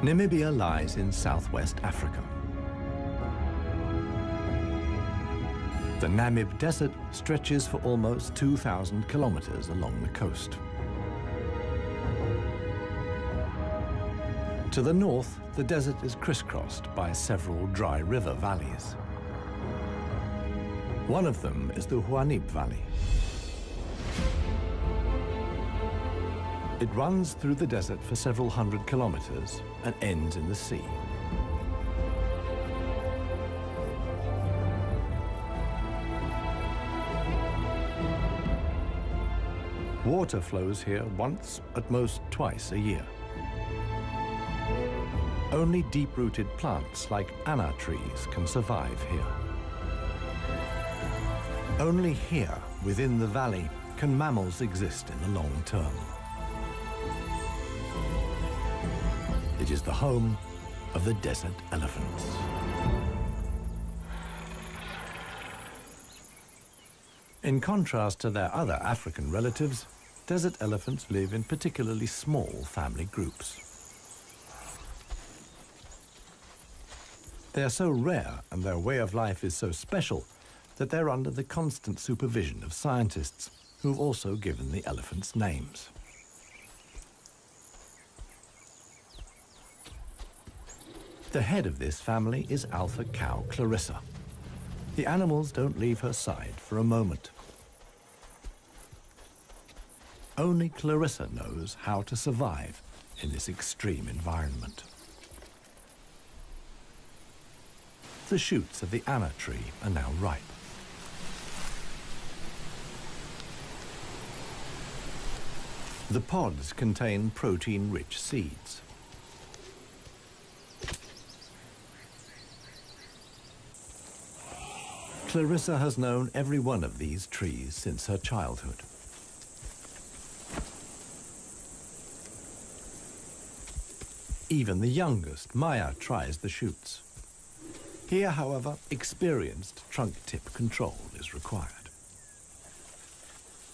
Namibia lies in southwest Africa. The Namib Desert stretches for almost 2,000 kilometers along the coast. To the north, the desert is crisscrossed by several dry river valleys. One of them is the Namib Valley. It runs through the desert for several hundred kilometers and ends in the sea. Water flows here once, at most twice a year. Only deep-rooted plants like anna trees can survive here. Only here, within the valley, can mammals exist in the long term. It is the home of the desert elephants. In contrast to their other African relatives, desert elephants live in particularly small family groups. They are so rare and their way of life is so special that they're under the constant supervision of scientists who've also given the elephants names. The head of this family is alpha cow Clarissa. The animals don't leave her side for a moment. Only Clarissa knows how to survive in this extreme environment. The shoots of the anna tree are now ripe. The pods contain protein-rich seeds. Clarissa has known every one of these trees since her childhood. Even the youngest, Maya, tries the shoots. Here, however, experienced trunk tip control is required.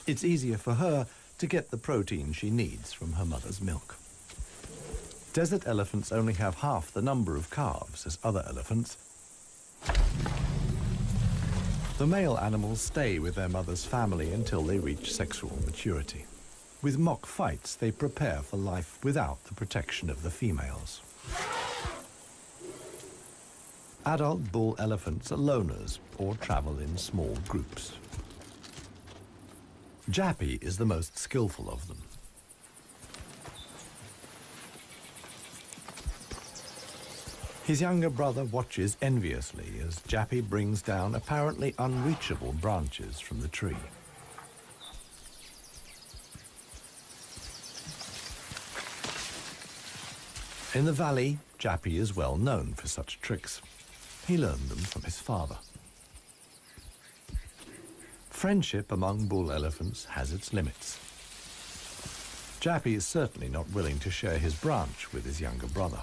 It's easier for her to get the protein she needs from her mother's milk. Desert elephants only have half the number of calves as other elephants. The male animals stay with their mother's family until they reach sexual maturity. With mock fights, they prepare for life without the protection of the females. Adult bull elephants are loners or travel in small groups. Jappy is the most skillful of them. His younger brother watches enviously as Jappy brings down apparently unreachable branches from the tree. In the valley, Jappy is well known for such tricks. He learned them from his father. Friendship among bull elephants has its limits. Jappy is certainly not willing to share his branch with his younger brother.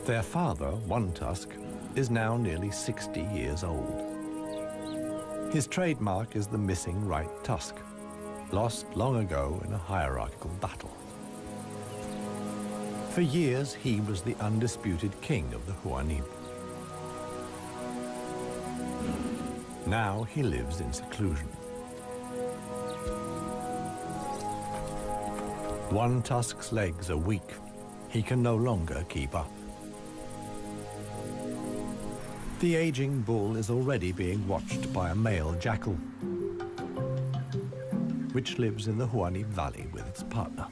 Their father, One Tusk, is now nearly 60 years old. His trademark is the missing right tusk, lost long ago in a hierarchical battle. For years, he was the undisputed king of the Namib. Now he lives in seclusion. One Tusk's legs are weak. He can no longer keep up. The aging bull is already being watched by a male jackal, which lives in the Namib Valley with its partner.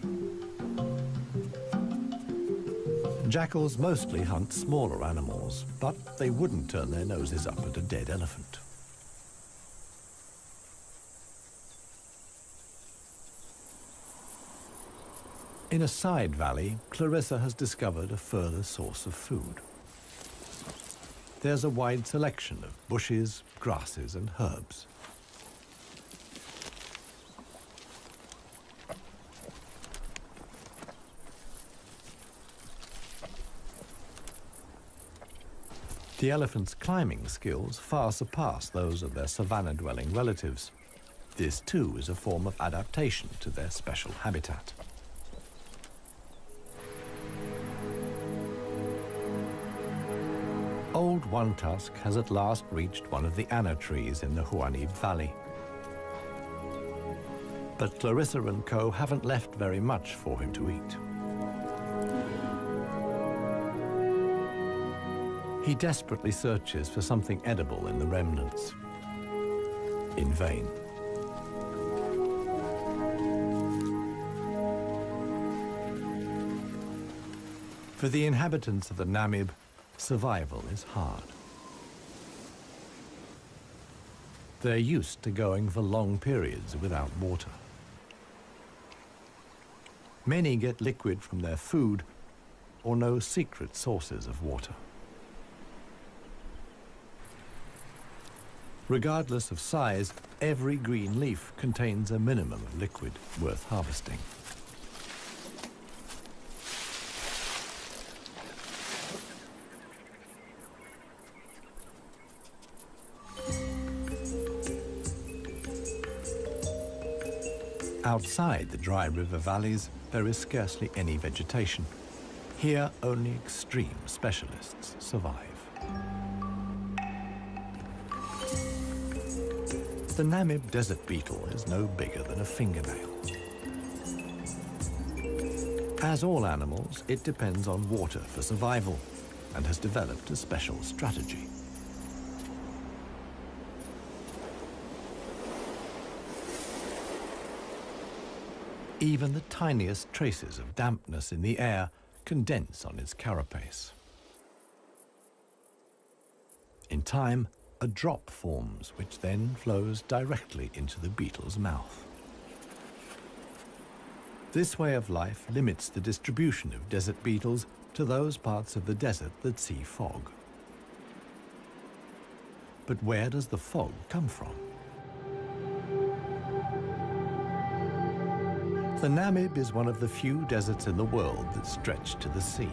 Jackals mostly hunt smaller animals, but they wouldn't turn their noses up at a dead elephant. In a side valley, Clarissa has discovered a further source of food. There's a wide selection of bushes, grasses, and herbs. The elephants' climbing skills far surpass those of their savanna-dwelling relatives. This, too, is a form of adaptation to their special habitat. Old One Tusk has at last reached one of the anna trees in the Namib Valley. But Clarissa and co. haven't left very much for him to eat. He desperately searches for something edible in the remnants. In vain. For the inhabitants of the Namib, survival is hard. They're used to going for long periods without water. Many get liquid from their food or know secret sources of water. Regardless of size, every green leaf contains a minimum of liquid worth harvesting. Outside the dry river valleys, there is scarcely any vegetation. Here, only extreme specialists survive. The Namib desert beetle is no bigger than a fingernail. As all animals, it depends on water for survival and has developed a special strategy. Even the tiniest traces of dampness in the air condense on its carapace. In time, a drop forms, which then flows directly into the beetle's mouth. This way of life limits the distribution of desert beetles to those parts of the desert that see fog. But where does the fog come from? The Namib is one of the few deserts in the world that stretch to the sea.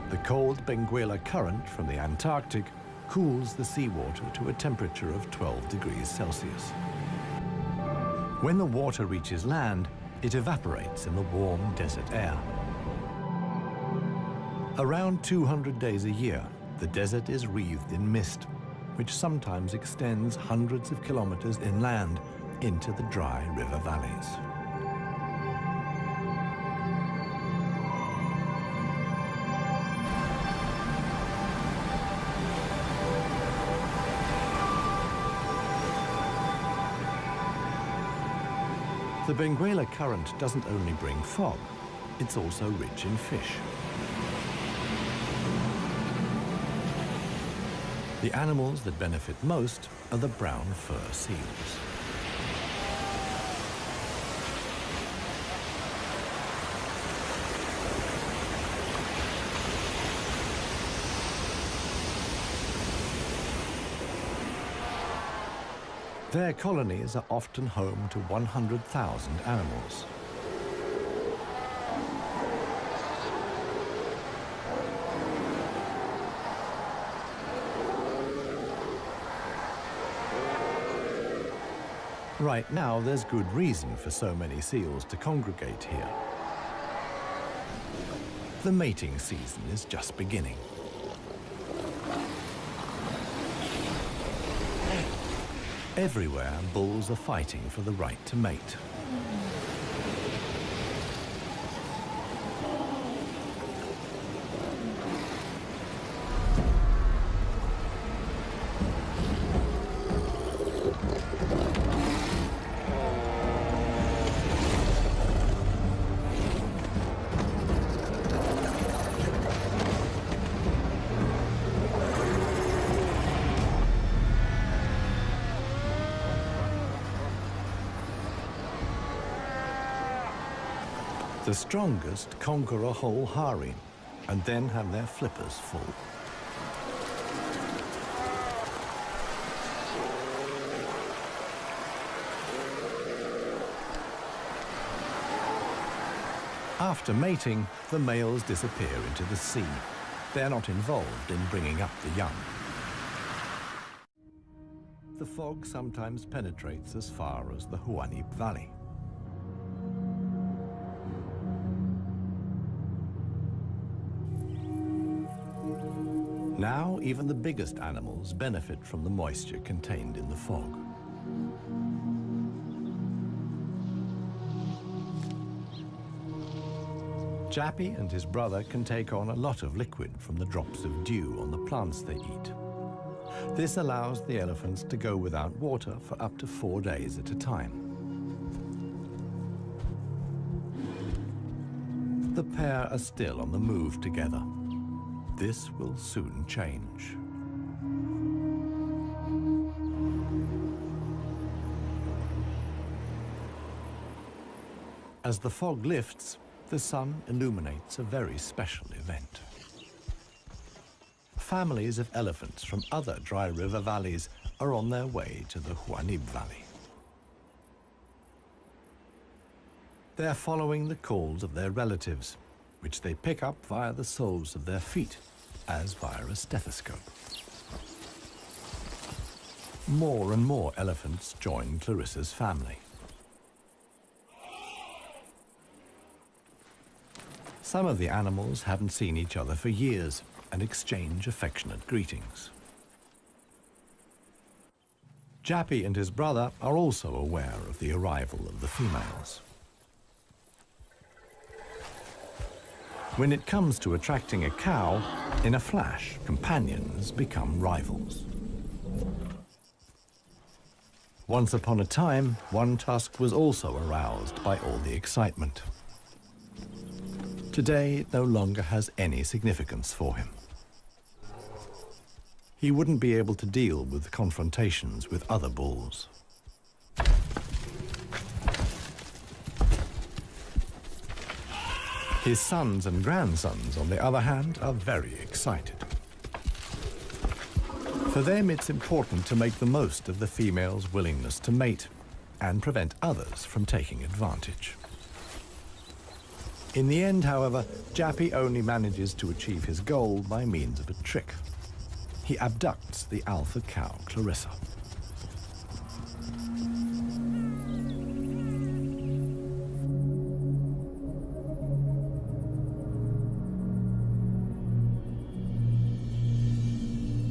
The cold Benguela current from the Antarctic cools the seawater to a temperature of 12 degrees Celsius. When the water reaches land, it evaporates in the warm desert air. Around 200 days a year, the desert is wreathed in mist, which sometimes extends hundreds of kilometers inland into the dry river valleys. The Benguela current doesn't only bring fog, it's also rich in fish. The animals that benefit most are the brown fur seals. Their colonies are often home to 100,000 animals. Right now, there's good reason for so many seals to congregate here. The mating season is just beginning. Everywhere, bulls are fighting for the right to mate. The strongest conquer a whole harem and then have their flippers full. After mating, the males disappear into the sea. They're not involved in bringing up the young. The fog sometimes penetrates as far as the Namib Valley. Now, even the biggest animals benefit from the moisture contained in the fog. Jappy and his brother can take on a lot of liquid from the drops of dew on the plants they eat. This allows the elephants to go without water for up to 4 days at a time. The pair are still on the move together. This will soon change. As the fog lifts, the sun illuminates a very special event. Families of elephants from other dry river valleys are on their way to the Namib Valley. They're following the calls of their relatives, which they pick up via the soles of their feet, as via a stethoscope. More and more elephants join Clarissa's family. Some of the animals haven't seen each other for years and exchange affectionate greetings. Jappy and his brother are also aware of the arrival of the females. When it comes to attracting a cow, in a flash, companions become rivals. Once upon a time, One Tusk was also aroused by all the excitement. Today, it no longer has any significance for him. He wouldn't be able to deal with confrontations with other bulls. His sons and grandsons, on the other hand, are very excited. For them, it's important to make the most of the female's willingness to mate and prevent others from taking advantage. In the end, however, Jappy only manages to achieve his goal by means of a trick. He abducts the alpha cow, Clarissa.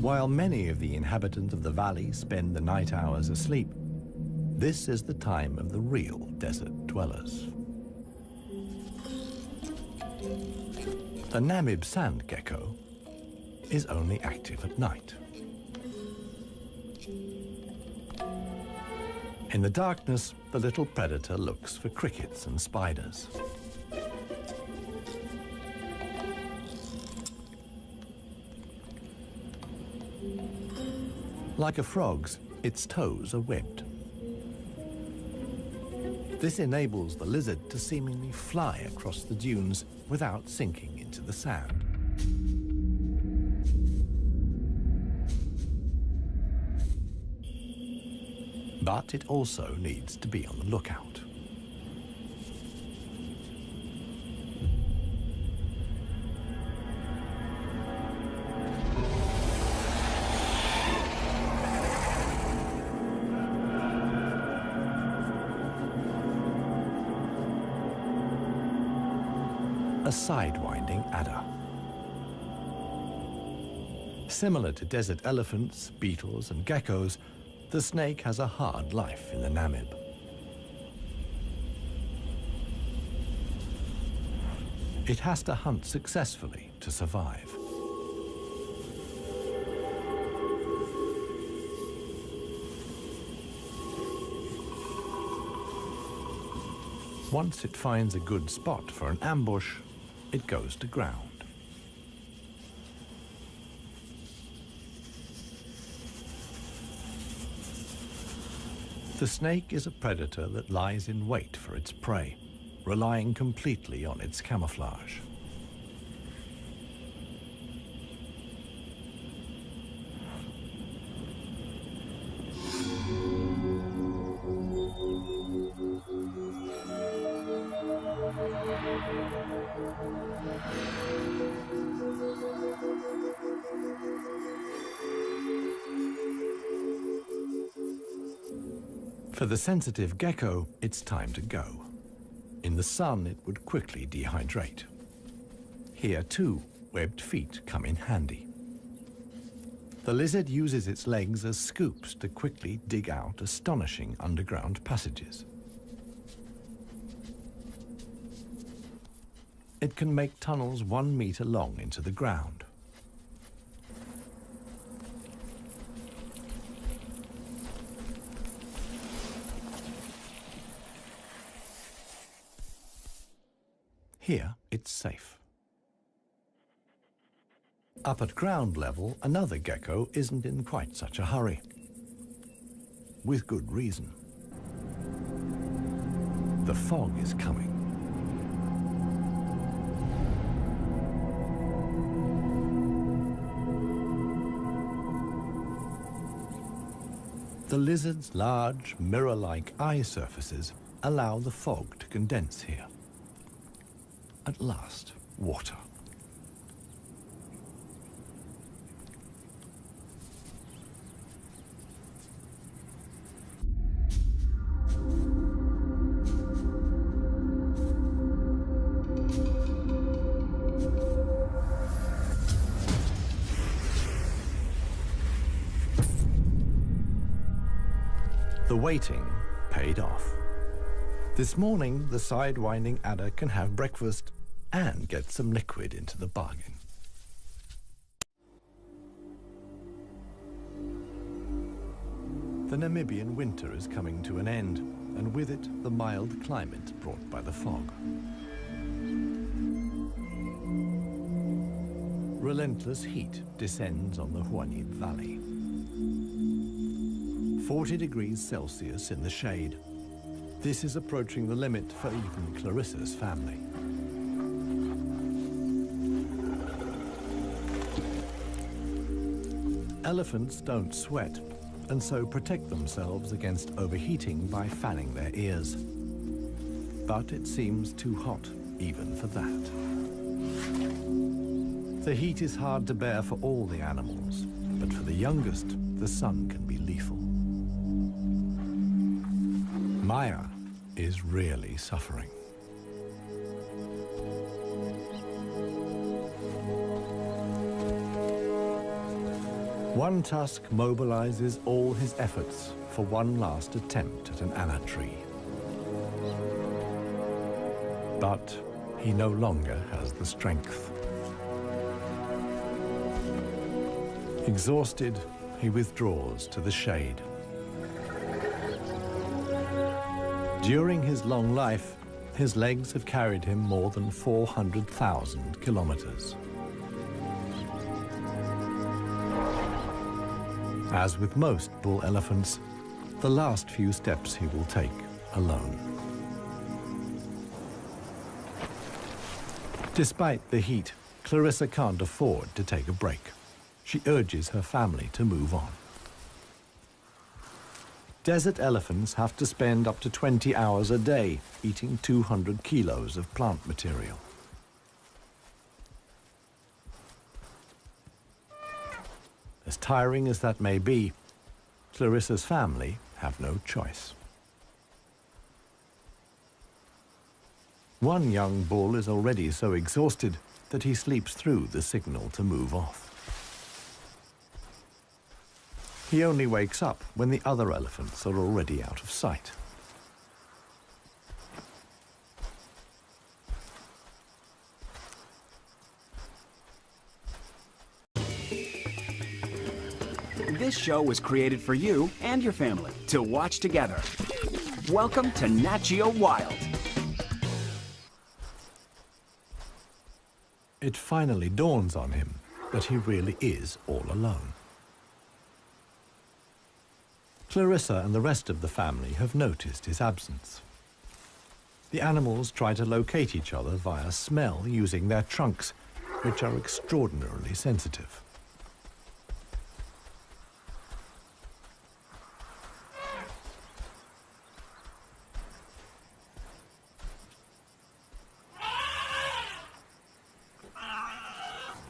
While many of the inhabitants of the valley spend the night hours asleep, this is the time of the real desert dwellers. The Namib sand gecko is only active at night. In the darkness, the little predator looks for crickets and spiders. Like a frog's, its toes are webbed. This enables the lizard to seemingly fly across the dunes without sinking into the sand. But it also needs to be on the lookout. A sidewinding adder. Similar to desert elephants, beetles, and geckos, the snake has a hard life in the Namib. It has to hunt successfully to survive. Once it finds a good spot for an ambush, it goes to ground. The snake is a predator that lies in wait for its prey, relying completely on its camouflage. For the sensitive gecko, it's time to go. In the sun, it would quickly dehydrate. Here, too, webbed feet come in handy. The lizard uses its legs as scoops to quickly dig out astonishing underground passages. It can make tunnels 1 meter long into the ground. Here, it's safe. Up at ground level, another gecko isn't in quite such a hurry. With good reason. The fog is coming. The lizard's large, mirror-like eye surfaces allow the fog to condense here. At last, water. The waiting paid off. This morning, the Sidewinding Adder can have breakfast and get some liquid into the bargain. The Namibian winter is coming to an end, and with it, the mild climate brought by the fog. Relentless heat descends on the Namib Valley. 40 degrees Celsius in the shade. This is approaching the limit for even Clarissa's family. Elephants don't sweat, and so protect themselves against overheating by fanning their ears. But it seems too hot, even for that. The heat is hard to bear for all the animals, but for the youngest, the sun can be lethal. Maya is really suffering. One tusk mobilizes all his efforts for one last attempt at an anna tree. But he no longer has the strength. Exhausted, he withdraws to the shade. During his long life, his legs have carried him more than 400,000 kilometers. As with most bull elephants, the last few steps he will take alone. Despite the heat, Clarissa can't afford to take a break. She urges her family to move on. Desert elephants have to spend up to 20 hours a day eating 200 kilos of plant material. As tiring as that may be, Clarissa's family have no choice. One young bull is already so exhausted that he sleeps through the signal to move off. He only wakes up when the other elephants are already out of sight. This show was created for you and your family to watch together. Welcome to Nat Geo Wild. It finally dawns on him that he really is all alone. Clarissa and the rest of the family have noticed his absence. The animals try to locate each other via smell using their trunks, which are extraordinarily sensitive.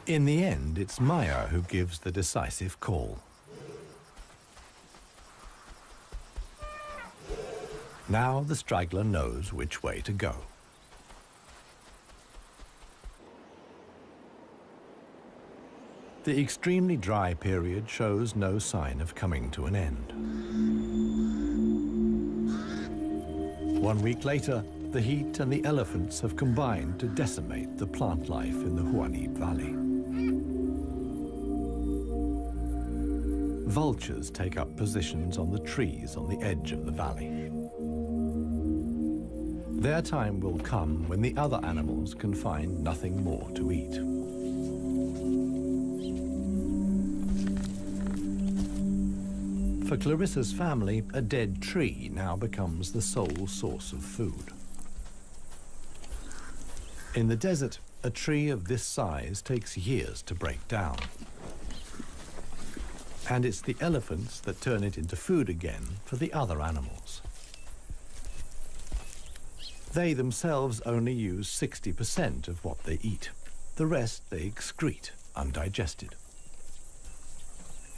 In the end, it's Maya who gives the decisive call. Now the straggler knows which way to go. The extremely dry period shows no sign of coming to an end. 1 week later, the heat and the elephants have combined to decimate the plant life in the Namib Valley. Vultures take up positions on the trees on the edge of the valley. Their time will come when the other animals can find nothing more to eat. For Clarissa's family, a dead tree now becomes the sole source of food. In the desert, a tree of this size takes years to break down. And it's the elephants that turn it into food again for the other animals. They themselves only use 60% of what they eat. The rest they excrete undigested.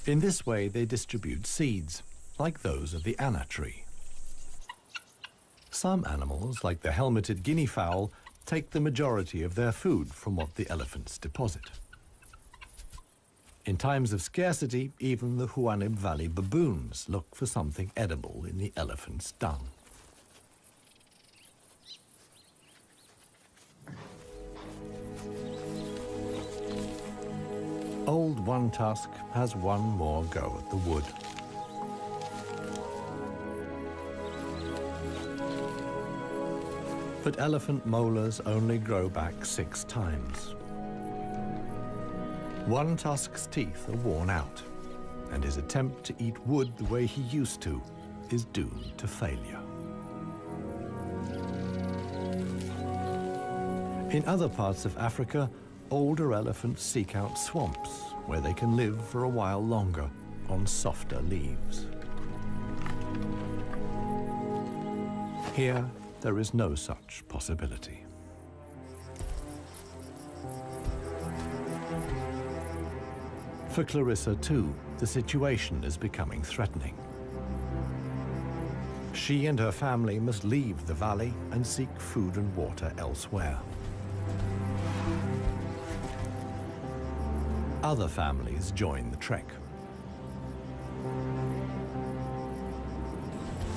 In this way, they distribute seeds, like those of the anna tree. Some animals, like the helmeted guinea fowl, take the majority of their food from what the elephants deposit. In times of scarcity, even the Namib Valley baboons look for something edible in the elephant's dung. Old One Tusk has one more go at the wood. But elephant molars only grow back 6 times. One Tusk's teeth are worn out, and his attempt to eat wood the way he used to is doomed to failure. In other parts of Africa, older elephants seek out swamps where they can live for a while longer on softer leaves. Here, there is no such possibility. For Clarissa, too, the situation is becoming threatening. She and her family must leave the valley and seek food and water elsewhere. Other families join the trek.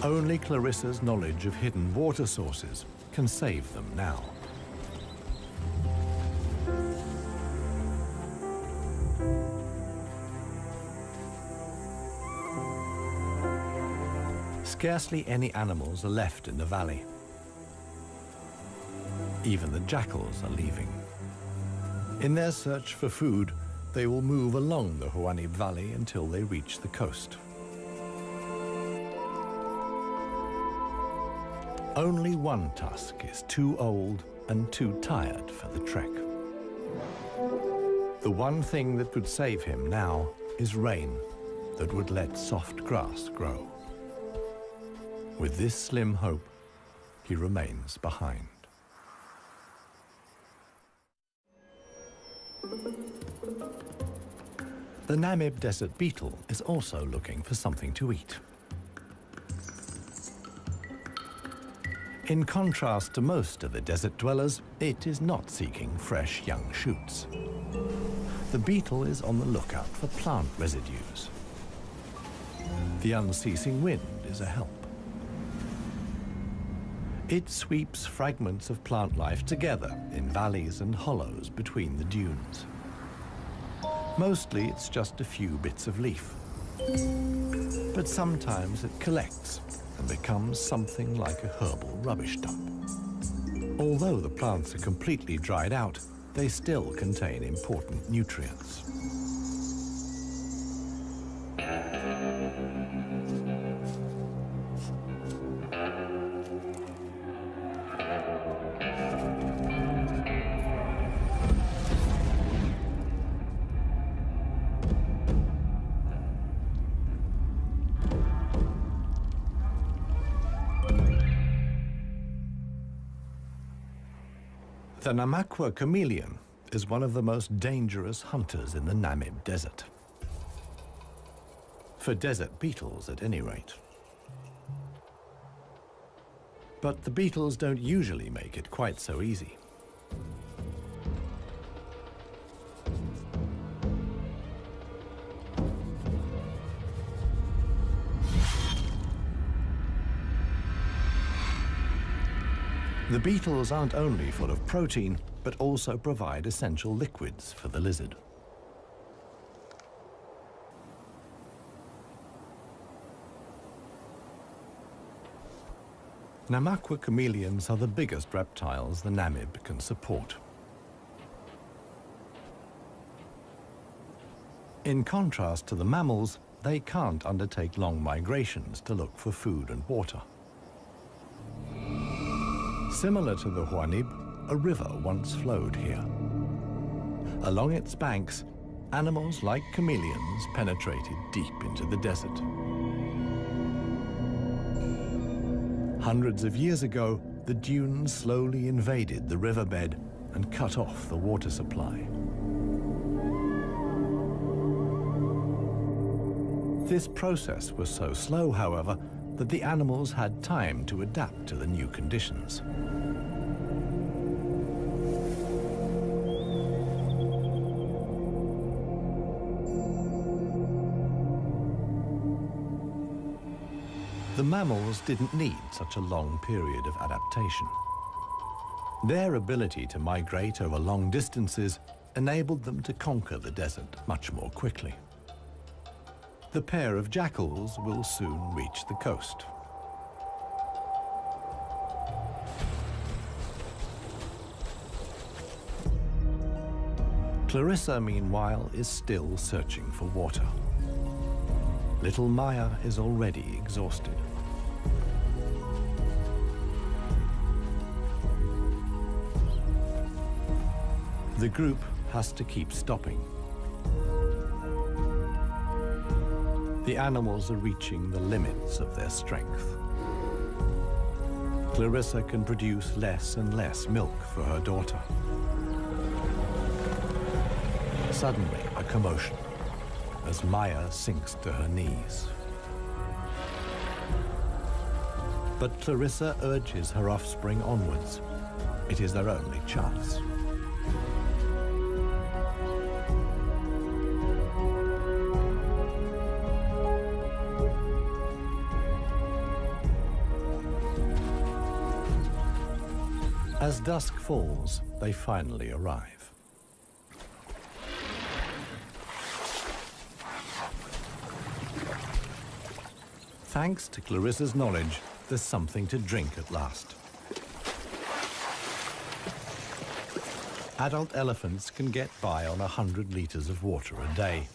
Only Clarissa's knowledge of hidden water sources can save them now. Scarcely any animals are left in the valley. Even the jackals are leaving. In their search for food, they will move along the Namib Valley until they reach the coast. Only One Tusk is too old and too tired for the trek. The one thing that could save him now is rain that would let soft grass grow. With this slim hope, he remains behind. The Namib desert beetle is also looking for something to eat. In contrast to most of the desert dwellers, it is not seeking fresh young shoots. The beetle is on the lookout for plant residues. The unceasing wind is a help. It sweeps fragments of plant life together in valleys and hollows between the dunes. Mostly it's just a few bits of leaf. But sometimes it collects and becomes something like a herbal rubbish dump. Although the plants are completely dried out, they still contain important nutrients. The Namakwa chameleon is one of the most dangerous hunters in the Namib desert. For desert beetles, at any rate. But the beetles don't usually make it quite so easy. The beetles aren't only full of protein, but also provide essential liquids for the lizard. Namaqua chameleons are the biggest reptiles the Namib can support. In contrast to the mammals, they can't undertake long migrations to look for food and water. Similar to the Huanib, a river once flowed here. Along its banks, animals like chameleons penetrated deep into the desert. Hundreds of years ago, the dunes slowly invaded the riverbed and cut off the water supply. This process was so slow, however, that the animals had time to adapt to the new conditions. The mammals didn't need such a long period of adaptation. Their ability to migrate over long distances enabled them to conquer the desert much more quickly. The pair of jackals will soon reach the coast. Clarissa, meanwhile, is still searching for water. Little Maya is already exhausted. The group has to keep stopping. The animals are reaching the limits of their strength. Clarissa can produce less and less milk for her daughter. Suddenly, a commotion as Maya sinks to her knees. But Clarissa urges her offspring onwards. It is their only chance. As dusk falls, they finally arrive. Thanks to Clarissa's knowledge, there's something to drink at last. Adult elephants can get by on 100 liters of water a day.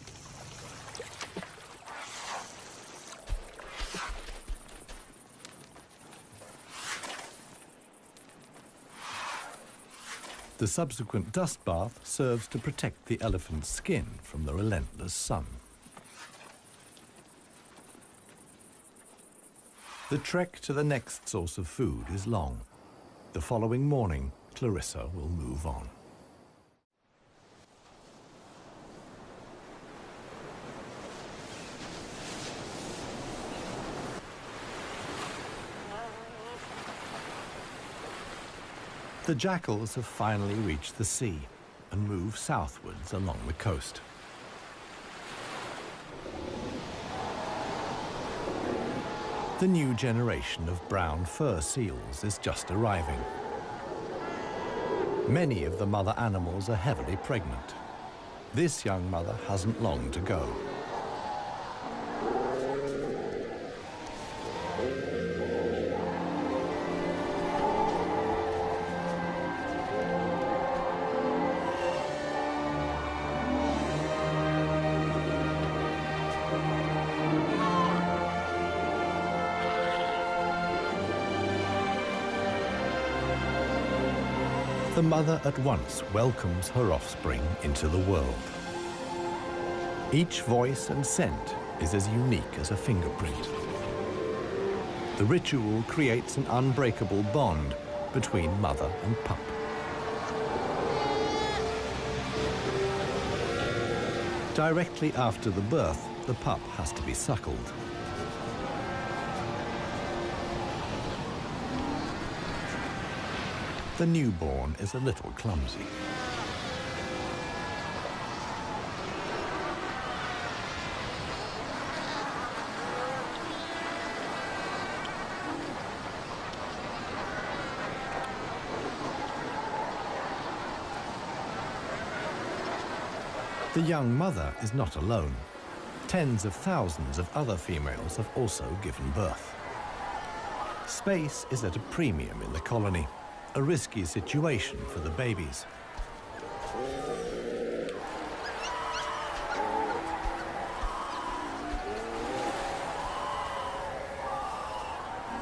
The subsequent dust bath serves to protect the elephant's skin from the relentless sun. The trek to the next source of food is long. The following morning, Clarissa will move on. The jackals have finally reached the sea and move southwards along the coast. The new generation of brown fur seals is just arriving. Many of the mother animals are heavily pregnant. This young mother hasn't long to go. The mother at once welcomes her offspring into the world. Each voice and scent is as unique as a fingerprint. The ritual creates an unbreakable bond between mother and pup. Directly after the birth, the pup has to be suckled. The newborn is a little clumsy. The young mother is not alone. Tens of thousands of other females have also given birth. Space is at a premium in the colony, a risky situation for the babies.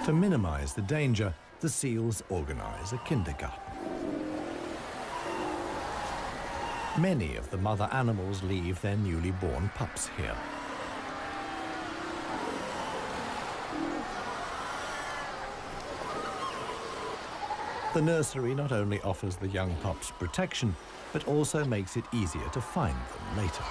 To minimize the danger, the seals organize a kindergarten. Many of the mother animals leave their newly born pups here. The nursery not only offers the young pups protection, but also makes it easier to find them later.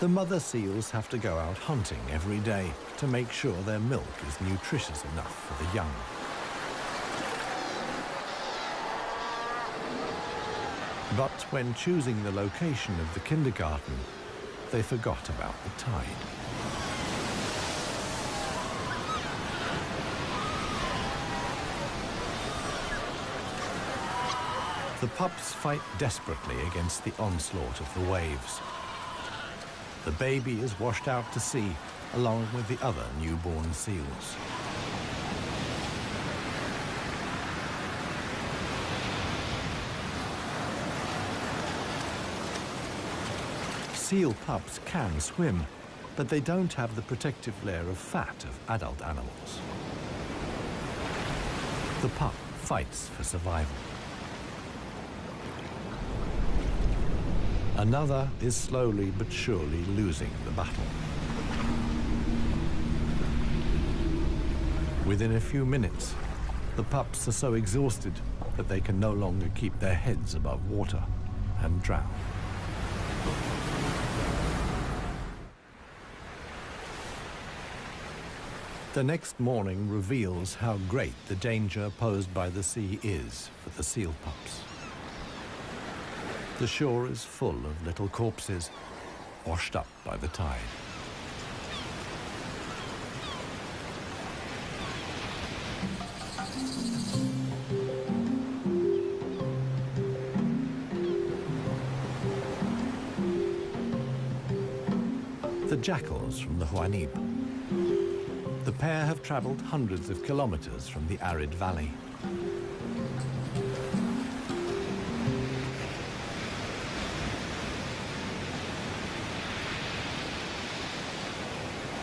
The mother seals have to go out hunting every day to make sure their milk is nutritious enough for the young. But when choosing the location of the kindergarten, they forgot about the tide. The pups fight desperately against the onslaught of the waves. The baby is washed out to sea, along with the other newborn seals. Seal pups can swim, but they don't have the protective layer of fat of adult animals. The pup fights for survival. Another is slowly but surely losing the battle. Within a few minutes, the pups are so exhausted that they can no longer keep their heads above water and drown. The next morning reveals how great the danger posed by the sea is for the seal pups. The shore is full of little corpses, washed up by the tide. The jackals from the Namib. The pair have traveled hundreds of kilometers from the arid valley.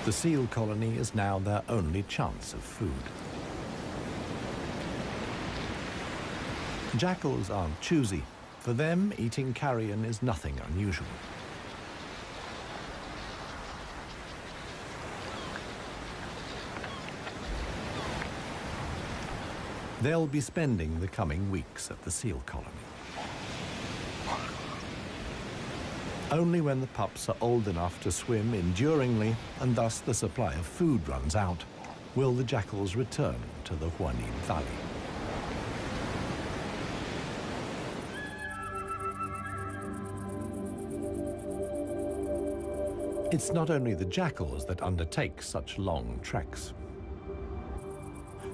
The seal colony is now their only chance of food. Jackals aren't choosy. For them, eating carrion is nothing unusual. They'll be spending the coming weeks at the seal colony. Only when the pups are old enough to swim enduringly, and thus the supply of food runs out, will the jackals return to the Namib Valley. It's not only the jackals that undertake such long treks.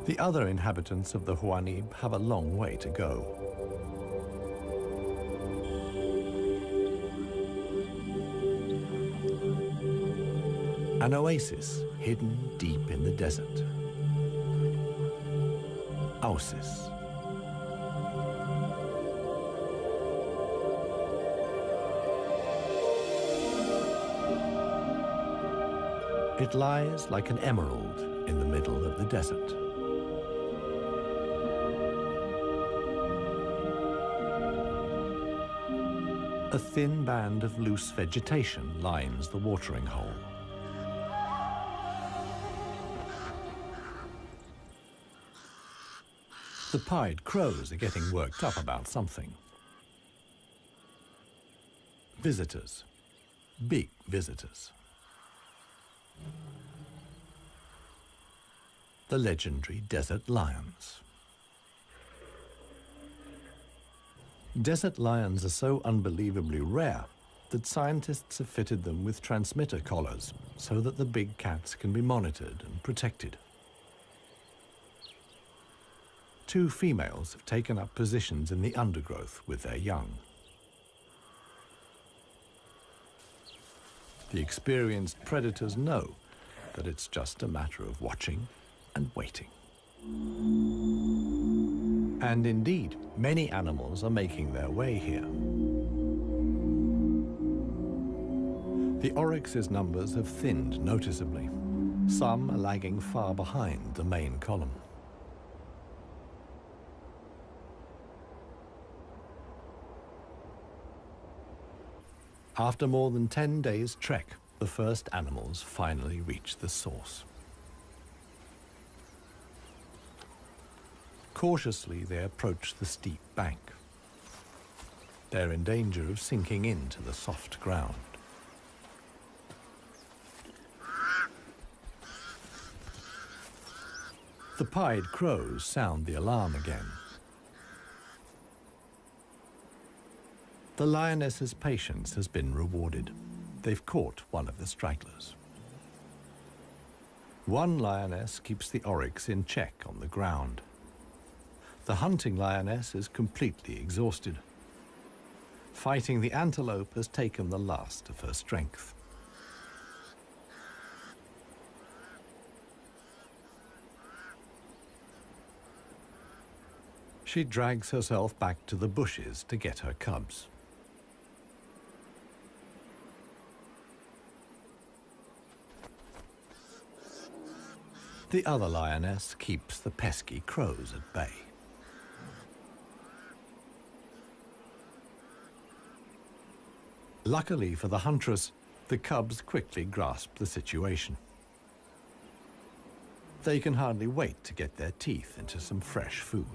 The other inhabitants of the Namib have a long way to go. An oasis hidden deep in the desert. Oasis. It lies like an emerald in the middle of the desert. A thin band of loose vegetation lines the watering hole. The pied crows are getting worked up about something. Visitors. Big visitors. The legendary desert lions. Desert lions are so unbelievably rare that scientists have fitted them with transmitter collars so that the big cats can be monitored and protected. Two females have taken up positions in the undergrowth with their young. The experienced predators know that it's just a matter of watching and waiting. And indeed, many animals are making their way here. The oryx's numbers have thinned noticeably. Some are lagging far behind the main column. After more than 10 days' trek, the first animals finally reach the source. Cautiously, they approach the steep bank. They're in danger of sinking into the soft ground. The pied crows sound the alarm again. The lioness's patience has been rewarded. They've caught one of the stragglers. One lioness keeps the oryx in check on the ground. The hunting lioness is completely exhausted. Fighting the antelope has taken the last of her strength. She drags herself back to the bushes to get her cubs. The other lioness keeps the pesky crows at bay. Luckily for the huntress, the cubs quickly grasp the situation. They can hardly wait to get their teeth into some fresh food.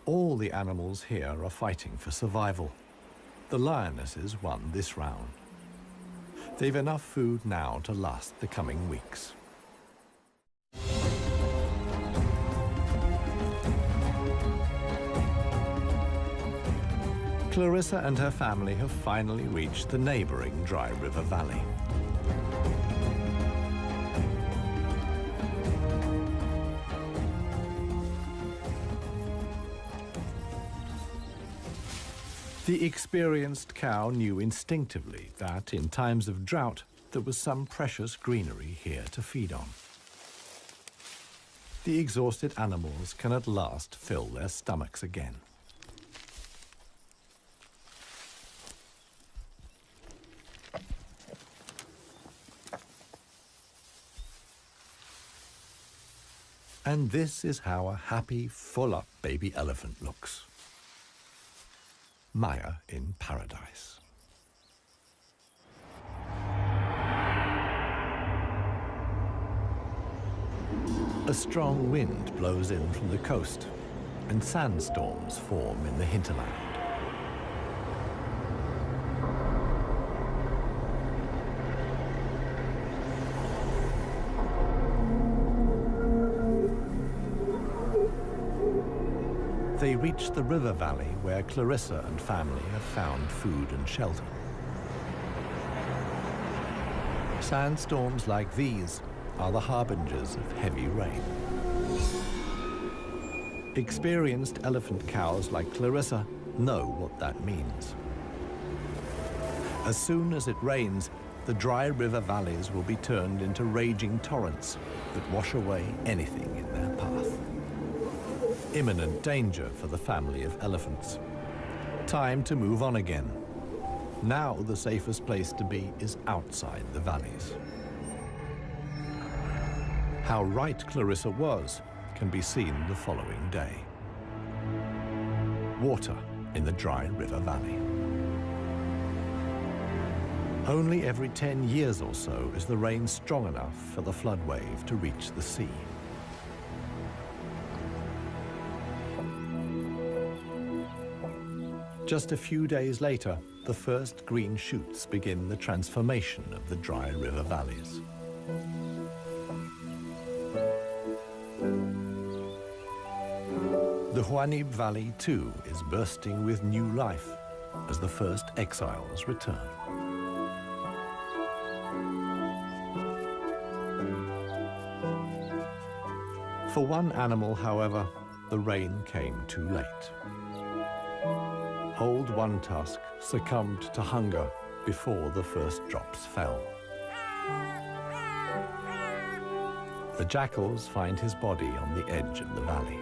All the animals here are fighting for survival. The lionesses won this round. They've enough food now to last the coming weeks. Clarissa and her family have finally reached the neighboring dry river valley. The experienced cow knew instinctively that in times of drought, there was some precious greenery here to feed on. The exhausted animals can at last fill their stomachs again. And this is how a happy, full-up baby elephant looks. Maya in paradise. A strong wind blows in from the coast, and sandstorms form in the hinterland. They reach the river valley where Clarissa and family have found food and shelter. Sandstorms like these are the harbingers of heavy rain. Experienced elephant cows like Clarissa know what that means. As soon as it rains, the dry river valleys will be turned into raging torrents that wash away anything in their path. Imminent danger for the family of elephants. Time to move on again. Now the safest place to be is outside the valleys. How right Clarissa was can be seen the following day. Water in the dry river valley. Only every 10 years or so is the rain strong enough for the flood wave to reach the sea. Just a few days later, the the first green shoots begin the transformation of the dry river valleys. The Namib Valley, too, is bursting with new life as the first exiles return. For one animal, however, the rain came too late. Old One Tusk succumbed to hunger before the first drops fell. The jackals find his body on the edge of the valley.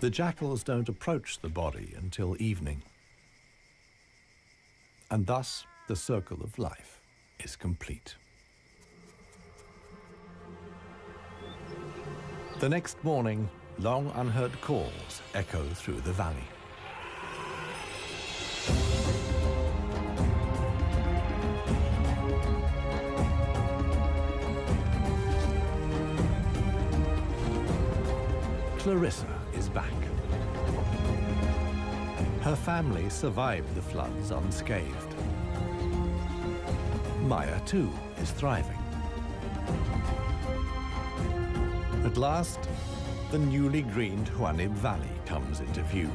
The jackals don't approach the body until evening. And thus, the circle of life is complete. The next morning, long unheard calls echo through the valley. Clarissa is back. Her family survived the floods unscathed. Maya, too, is thriving. At last, the newly greened Namib Valley comes into view.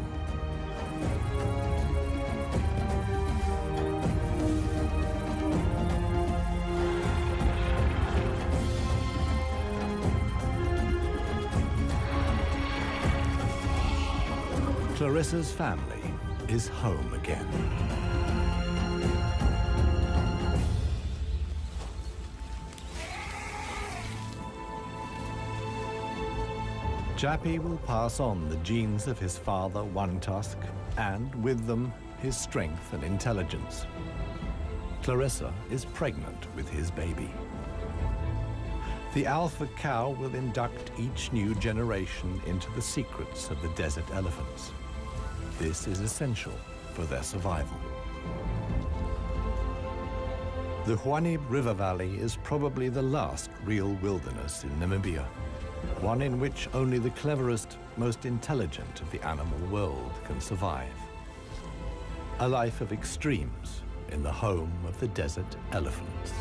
Clarissa's family is home again. Jappy will pass on the genes of his father, One Tusk, and with them, his strength and intelligence. Clarissa is pregnant with his baby. The alpha cow will induct each new generation into the secrets of the desert elephants. This is essential for their survival. The Namib River Valley is probably the last real wilderness in Namibia, one in which only the cleverest, most intelligent of the animal world can survive. A life of extremes in the home of the desert elephants.